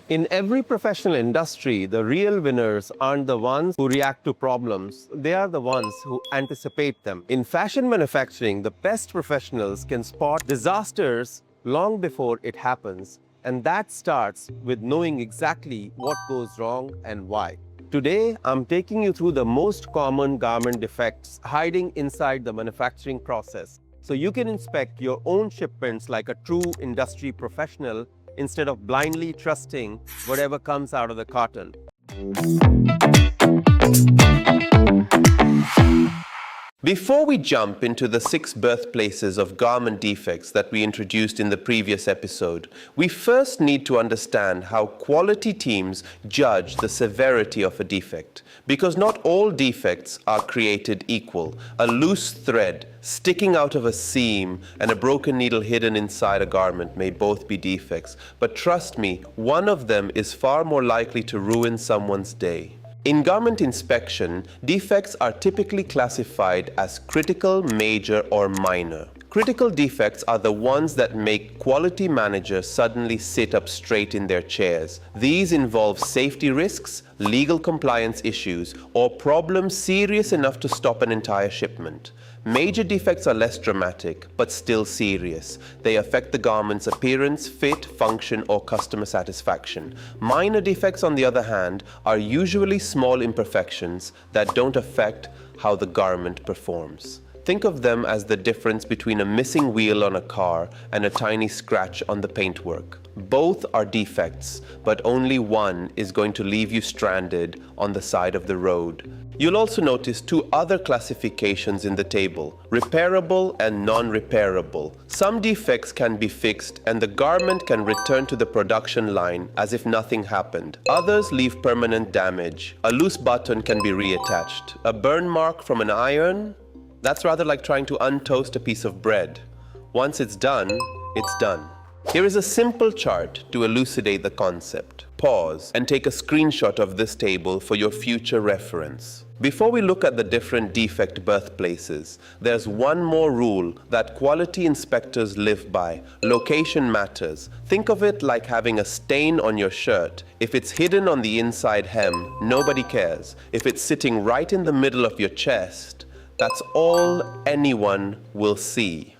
In every professional industry, the real winners aren't the ones who react to problems. They are the ones who anticipate them. In fashion manufacturing, the best professionals can spot disasters long before it happens. And that starts with knowing exactly what goes wrong and why. Today, I'm taking you through the most common garment defects hiding inside the manufacturing process, so you can inspect your own shipments like a true industry professional instead of blindly trusting whatever comes out of the carton. Before we jump into the 6 birthplaces of garment defects that we introduced in the previous episode, we first need to understand how quality teams judge the severity of a defect. Because not all defects are created equal. A loose thread sticking out of a seam and a broken needle hidden inside a garment may both be defects. But trust me, one of them is far more likely to ruin someone's day. In garment inspection, defects are typically classified as critical, major, or minor. Critical defects are the ones that make quality managers suddenly sit up straight in their chairs. These involve safety risks, legal compliance issues, or problems serious enough to stop an entire shipment. Major defects are less dramatic, but still serious. They affect the garment's appearance, fit, function, or customer satisfaction. Minor defects, on the other hand, are usually small imperfections that don't affect how the garment performs. Think of them as the difference between a missing wheel on a car and a tiny scratch on the paintwork. Both are defects, but only one is going to leave you stranded on the side of the road. You'll also notice 2 other classifications in the table: repairable and non-repairable. Some defects can be fixed and the garment can return to the production line as if nothing happened. Others leave permanent damage. A loose button can be reattached. A burn mark from an iron? That's rather like trying to untoast a piece of bread. Once it's done, it's done. Here is a simple chart to elucidate the concept. Pause and take a screenshot of this table for your future reference. Before we look at the different defect birthplaces, there's one more rule that quality inspectors live by. Location matters. Think of it like having a stain on your shirt. If it's hidden on the inside hem, nobody cares. If it's sitting right in the middle of your chest, that's all anyone will see.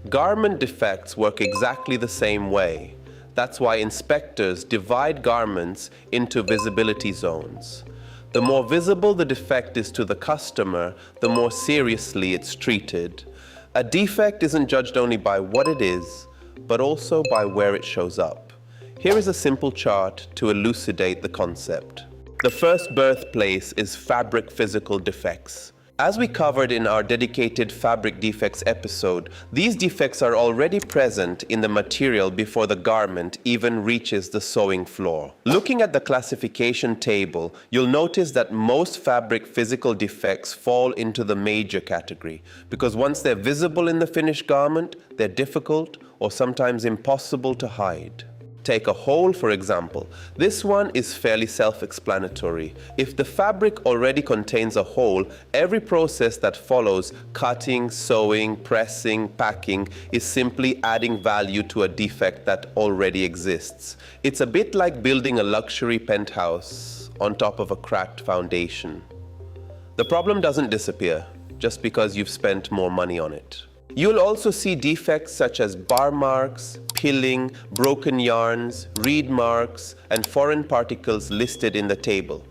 Garment defects work exactly the same way. That's why inspectors divide garments into visibility zones. The more visible the defect is to the customer, the more seriously it's treated. A defect isn't judged only by what it is, but also by where it shows up. Here is a simple chart to elucidate the concept. The first birthplace is fabric physical defects. As we covered in our dedicated fabric defects episode, these defects are already present in the material before the garment even reaches the sewing floor. Looking at the classification table, you'll notice that most fabric physical defects fall into the major category, because once they're visible in the finished garment, they're difficult or sometimes impossible to hide. Take a hole, for example. This one is fairly self-explanatory. If the fabric already contains a hole, every process that follows, cutting, sewing, pressing, packing, is simply adding value to a defect that already exists. It's a bit like building a luxury penthouse on top of a cracked foundation. The problem doesn't disappear just because you've spent more money on it. You'll also see defects such as bar marks, pilling, broken yarns, reed marks, and foreign particles listed in the table.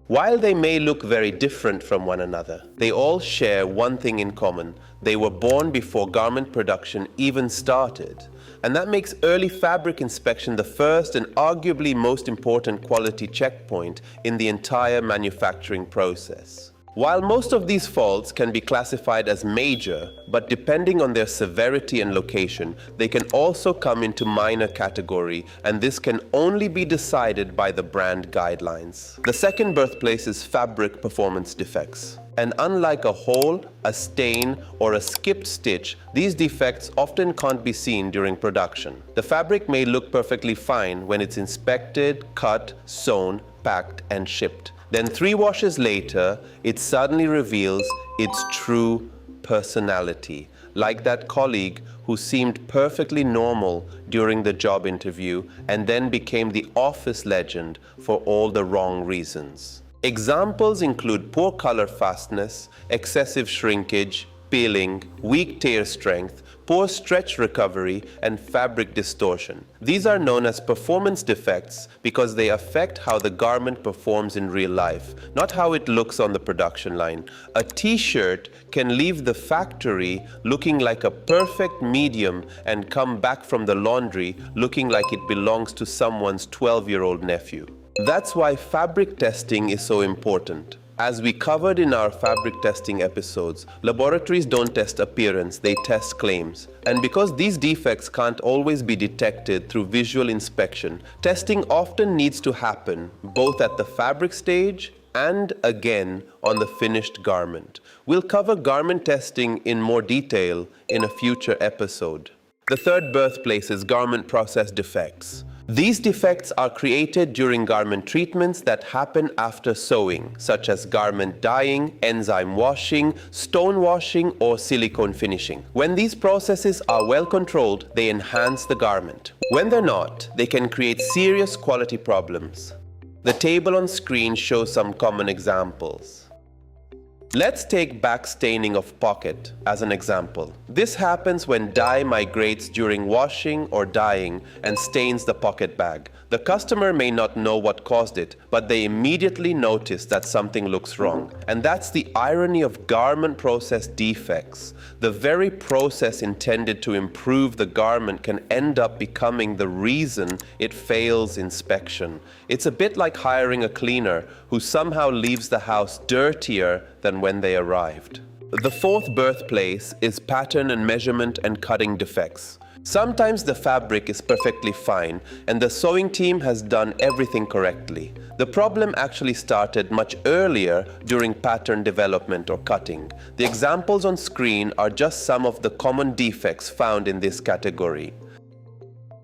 While they may look very different from one another, they all share one thing in common. They were born before garment production even started. And that makes early fabric inspection the first and arguably most important quality checkpoint in the entire manufacturing process. While most of these faults can be classified as major, but depending on their severity and location, they can also come into minor category, and this can only be decided by the brand guidelines. The second birthplace is fabric performance defects. And unlike a hole, a stain, or a skipped stitch, these defects often can't be seen during production. The fabric may look perfectly fine when it's inspected, cut, sewn, packed, and shipped. Then 3 washes later, it suddenly reveals its true personality. like that colleague who seemed perfectly normal during the job interview and then became the office legend for all the wrong reasons. Examples include poor color fastness, excessive shrinkage, peeling, weak tear strength, poor stretch recovery, and fabric distortion. These are known as performance defects because they affect how the garment performs in real life, not how it looks on the production line. A t-shirt can leave the factory looking like a perfect medium and come back from the laundry looking like it belongs to someone's 12-year-old nephew. That's why fabric testing is so important. As we covered in our fabric testing episodes, laboratories don't test appearance, they test claims. And because these defects can't always be detected through visual inspection, testing often needs to happen both at the fabric stage and again on the finished garment. We'll cover garment testing in more detail in a future episode. The third birthplace is garment process defects. These defects are created during garment treatments that happen after sewing, such as garment dyeing, enzyme washing, stone washing, or silicone finishing. When these processes are well controlled, they enhance the garment. When they're not, they can create serious quality problems. The table on screen shows some common examples. Let's take back staining of pocket as an example. This happens when dye migrates during washing or dyeing and stains the pocket bag. The customer may not know what caused it, but they immediately notice that something looks wrong. And that's the irony of garment process defects. The very process intended to improve the garment can end up becoming the reason it fails inspection. It's a bit like hiring a cleaner who somehow leaves the house dirtier than when they arrived. The fourth birthplace is pattern and measurement and cutting defects. Sometimes the fabric is perfectly fine and the sewing team has done everything correctly. The problem actually started much earlier during pattern development or cutting. The examples on screen are just some of the common defects found in this category.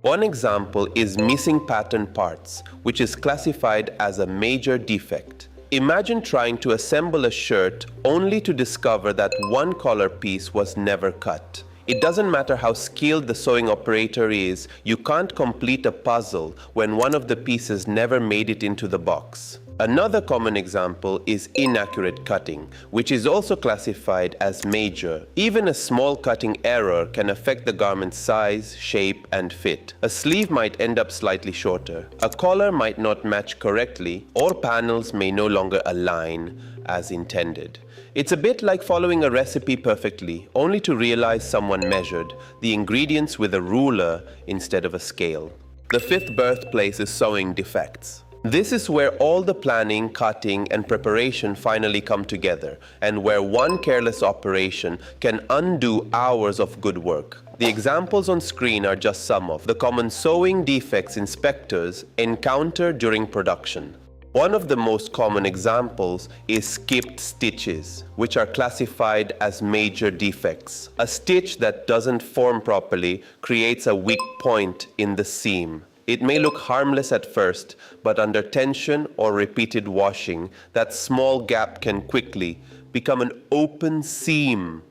One example is missing pattern parts, which is classified as a major defect. Imagine trying to assemble a shirt only to discover that one collar piece was never cut. It doesn't matter how skilled the sewing operator is, you can't complete a puzzle when one of the pieces never made it into the box. Another common example is inaccurate cutting, which is also classified as major. Even a small cutting error can affect the garment's size, shape, and fit. A sleeve might end up slightly shorter, a collar might not match correctly, or panels may no longer align as intended. It's a bit like following a recipe perfectly, only to realize someone measured the ingredients with a ruler instead of a scale. The fifth birthplace is sewing defects. This is where all the planning, cutting, and preparation finally come together, and where one careless operation can undo hours of good work. The examples on screen are just some of the common sewing defects inspectors encounter during production. One of the most common examples is skipped stitches, which are classified as major defects. A stitch that doesn't form properly creates a weak point in the seam. It may look harmless at first, but under tension or repeated washing, that small gap can quickly become an open seam.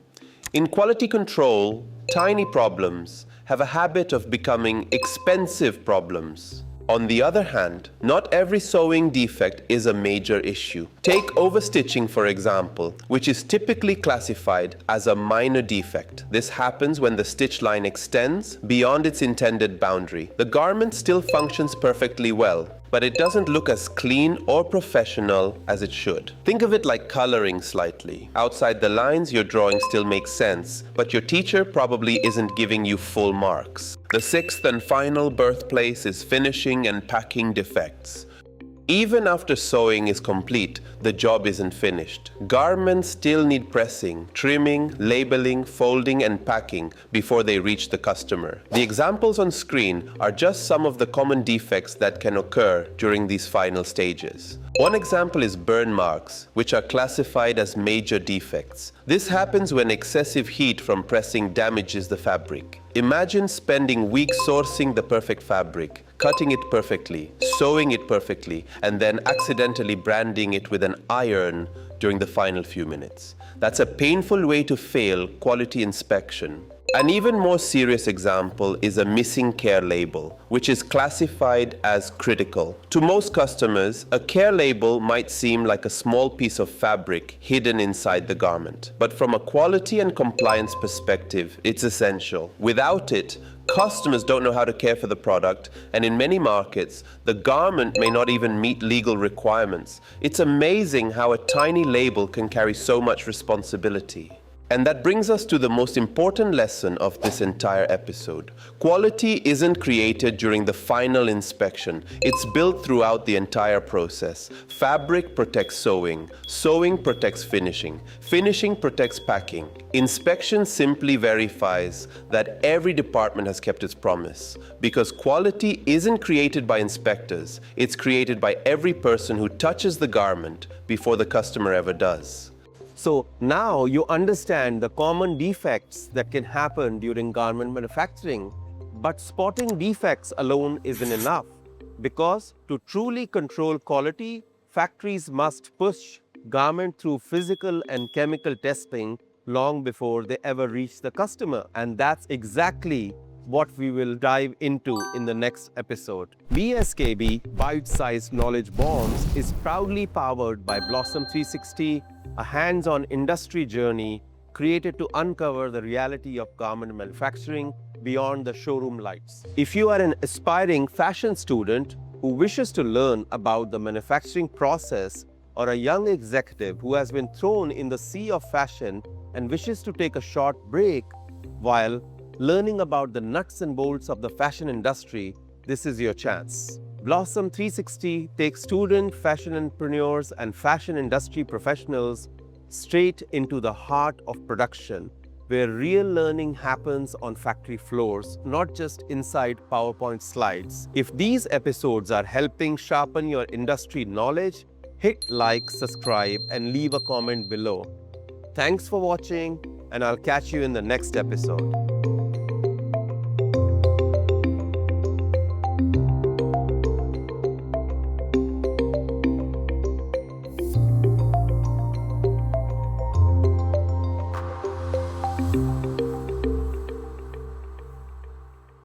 In quality control, tiny problems have a habit of becoming expensive problems. On the other hand, not every sewing defect is a major issue. Take overstitching, for example, which is typically classified as a minor defect. This happens when the stitch line extends beyond its intended boundary. The garment still functions perfectly well, but it doesn't look as clean or professional as it should. Think of it like coloring slightly. Outside the lines, your drawing still makes sense, but your teacher probably isn't giving you full marks. The sixth and final birthplace is finishing and packing defects. Even after sewing is complete, the job isn't finished. Garments still need pressing, trimming, labeling, folding, and packing before they reach the customer. The examples on screen are just some of the common defects that can occur during these final stages. One example is burn marks, which are classified as major defects. This happens when excessive heat from pressing damages the fabric. Imagine spending weeks sourcing the perfect fabric, cutting it perfectly, sewing it perfectly, and then accidentally branding it with an iron during the final few minutes. That's a painful way to fail quality inspection. An even more serious example is a missing care label, which is classified as critical. To most customers, a care label might seem like a small piece of fabric hidden inside the garment. But from a quality and compliance perspective, it's essential. Without it, customers don't know how to care for the product, and in many markets, the garment may not even meet legal requirements. It's amazing how a tiny label can carry so much responsibility. And that brings us to the most important lesson of this entire episode. Quality isn't created during the final inspection. It's built throughout the entire process. Fabric protects sewing. Sewing protects finishing. Finishing protects packing. Inspection simply verifies that every department has kept its promise. Because quality isn't created by inspectors. It's created by every person who touches the garment before the customer ever does. So now you understand the common defects that can happen during garment manufacturing, but spotting defects alone isn't enough, because to truly control quality, factories must push garment through physical and chemical testing long before they ever reach the customer. And that's exactly what we will dive into in the next episode. BSKB, Bite-Sized Knowledge Bombs, is proudly powered by Blossom 360, a hands-on industry journey created to uncover the reality of garment manufacturing beyond the showroom lights. If you are an aspiring fashion student who wishes to learn about the manufacturing process, or a young executive who has been thrown in the sea of fashion and wishes to take a short break while learning about the nuts and bolts of the fashion industry, this is your chance. Blossom 360 takes student fashion entrepreneurs and fashion industry professionals straight into the heart of production, where real learning happens on factory floors, not just inside PowerPoint slides. If these episodes are helping sharpen your industry knowledge, hit like, subscribe, and leave a comment below. Thanks for watching, and I'll catch you in the next episode.